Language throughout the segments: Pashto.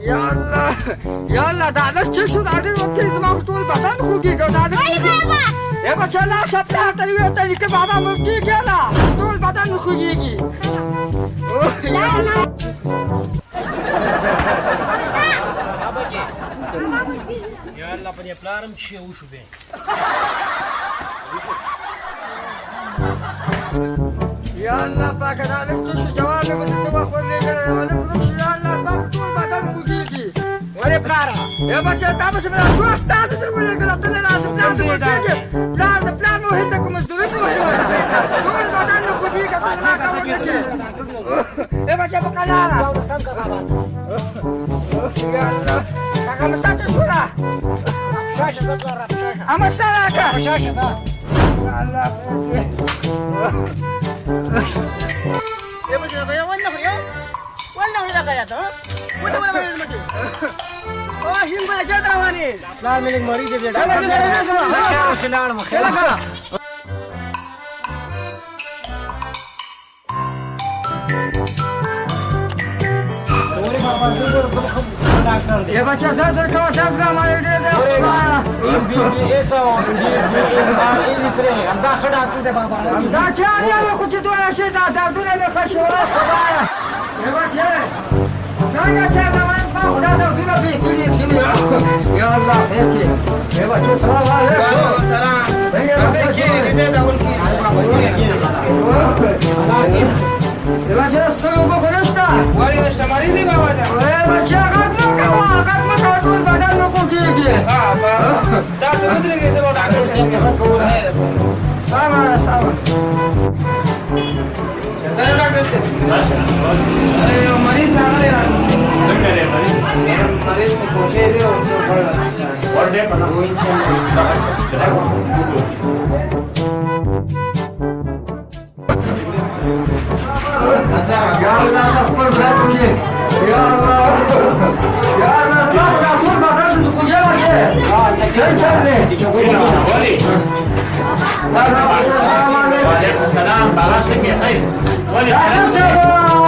يلا يلا تعالى تشوف بعدين وكيل ما طول بدن خوجي تعالى يا باشا لا شبتها تاني كيف بابا مفكيك يلا طول بدن خوجيجي يلا يلا بدي بلارم شي وشو بين يلا بقى تعالى تشوف جوابي بس تبغى خذني يلا بقى طول بدن خوجيجي ولا بلارم يا باشا تعال بس من شو استاذ تقول لي قلت لي لازم بلان وهدك مزدورين دول بدن خوجيجي قلت لك يا باشا بقى لا يلا كم ساعة شورا شاشة تطلع شاشة أما الساعة شاشة ذا يلا يا باشا يا وين نخرج وين نخرج يا ها وين وين وين واشين بقى جات رواني لا من المريض يا يلا سلام يلا يا بچا ساتر کا شاګه ما دې دې دا خړه ته بابا دا چا یا کو چې دوه شي دا دونه نه خښوره خدایا يا بچا څنګه چې دا ما خدا دا دونه به کړی شي يا الله هيك يا بچا سلام علیکم سلام يا بچا کې دا ولکی يا بچا څنګه وګورښتا وایي شماري دی بابا يا بچا قد ما ټول بدن مو کوږي دا څه درګې ته ډاکټر څنګه کوو سلام څنګه ډاکټر څنګه مریض راغلی څنګه دی مریض په پوښې دی او ورډه پنه وایي چې يا الله تخبر ذاتك يا الله يا الله ما تقول ما تنسى سكوجا وشيء تنسى وعليكم السلام بابا شكي خير ولي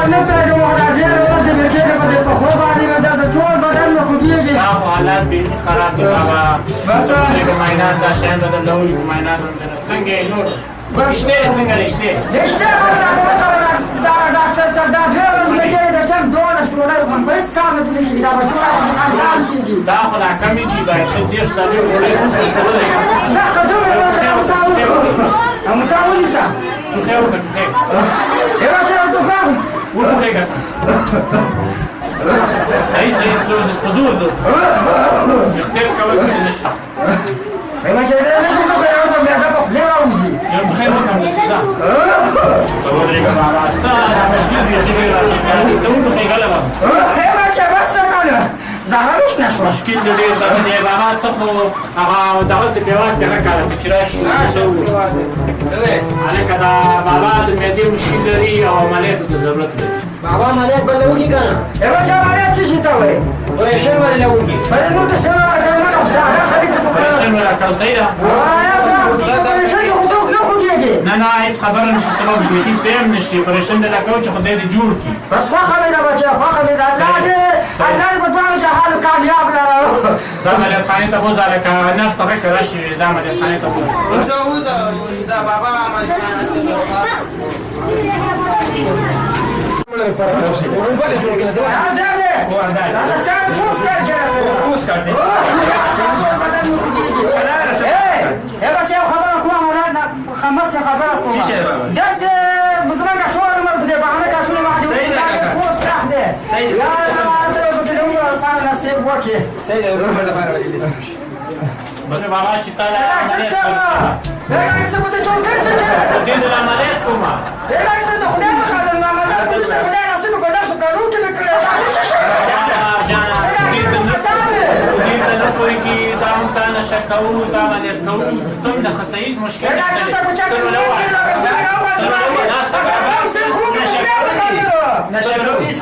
نبعد وراجع ولازم يجينا بدي بخوف علي بدي تقول بدل ما خديجي لا حالات بيتي خراب دي بابا بس معاينات دا شان بدل لولي معاينات څنګه نور اشته څنګه اشته اشته دا دا خلا کمی چې باید تیر ستاسو ولې دا قدوم مساوي لسه خیر وکړه يا باشا انت فاهم وکړه صحیح زو اختیار کوي نشه يا باشا ده مش ممكن يوصل لهدفه ليه عاوزي يا بخير وكم وريك مع راستا مشكله دي تقول لي غلبه يا باشا بس انا زعلوش نشوه مشكله دي د بابا تخو هغه دعوت په واسطه راکاله چې راشي عليك دا بابا د مېدی مشکل لري او عملیات ته ضرورت لري بابا عملیات بلوږي کنه يا باشا عملیات څه شي ته وای پرېشن ولې لوږي بل نو ته سره راځم نو ساده خريطه پرېشن ولا کوسيره نه نه هیڅ خبره نشته ته به دې پېم نشي پرېشن د لکو چې خدای دې جوړ کی بس واخه مې دا بچا واخه مې دا الله دې په ټول جهان کامیاب لره دا مې خانه ته وځه لکه ناس ته راځي شي دا مې خانه ته وځه دا بابا ما خمرت خبركم درس بزران احوال ما بدي بعملك عشان ما عاد سيد يا انت بدي اقول انا سيب وكي سيد بس بابا چې تا لا لسه بدي تقول كده دې د عملیات کومه لا لسه د خدای په خاطر العملیات کوم څه خدای راسو کو دا څه کارو کې وکړه جانا دې ته نو کوئی کی دا تا نشکاو دا باندې کوو څنګه خصایص مشکل نشکاو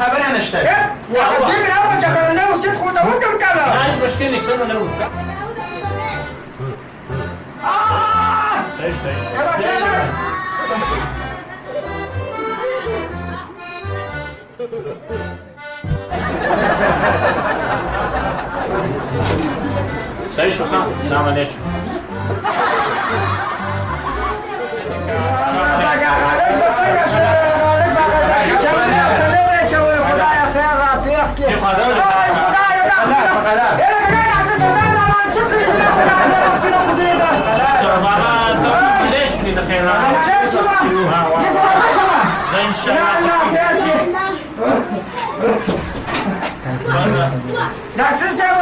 خبره نشته دې من اول ځکه نه وسید خو دا وکم کاله نه مشکل نشته نو صحیح صحیح شو ښه دا عملیات شو ډاکټر صاحب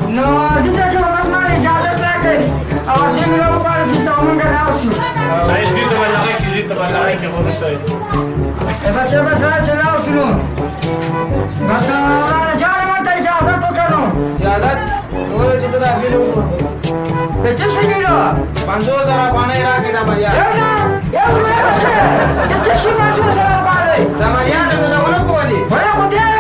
نو دغه کومه مالي اجازه راکړئ او زه مې له پاره چې سامان راوښیم صحیح دې ته بلغه کې دې ته بلغه کې ورسته بچا بس راځه راوښنو بس جان ماته اجازه وکړو اجازه ټول چې ته دا ویلو په څه شي ویلو 500,000 باندې راکې دا مریا یو بچا د څه شي مازو سره وکړای دا مریا دا ونه کولی وای خو دې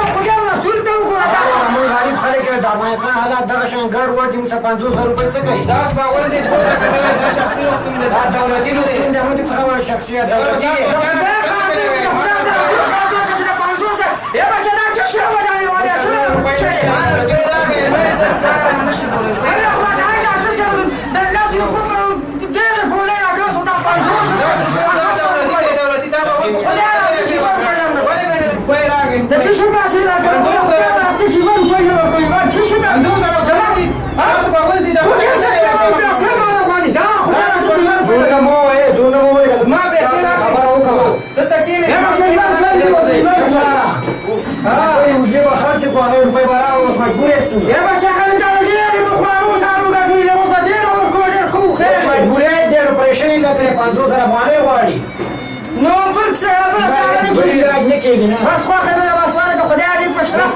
مسؤل ته وګوره موږ غریب خلک یو د افغانستان حالات دغه شان ګډ وډ دي موږ 500 روپۍ څه کوي دا به ول دي ټول کډوي دا شخصي حکم دي دا دولتي نه دي دا موږ څنګه شخصیت دولتي یا بچا دا څه شی ودانې وایي بس خو خبره واسواره د خدای دې په شرف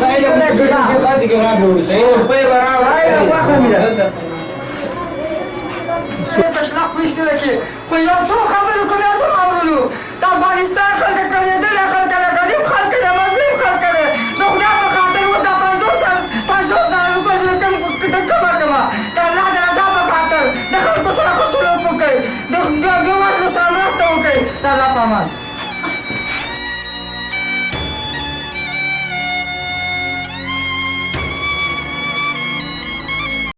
تشناق پېشته کې خو یو څو خبرو کوم څه اورلو د افغانستان خلک کړي د خلک غریب خلک د مظلوم خلک د خدای په خاطر و د 500 روپۍ سره کما د الله د رضا په خاطر د خلکو سره خو سلوک وکړي د ګوښه سره مرسته وکړي د الله په امان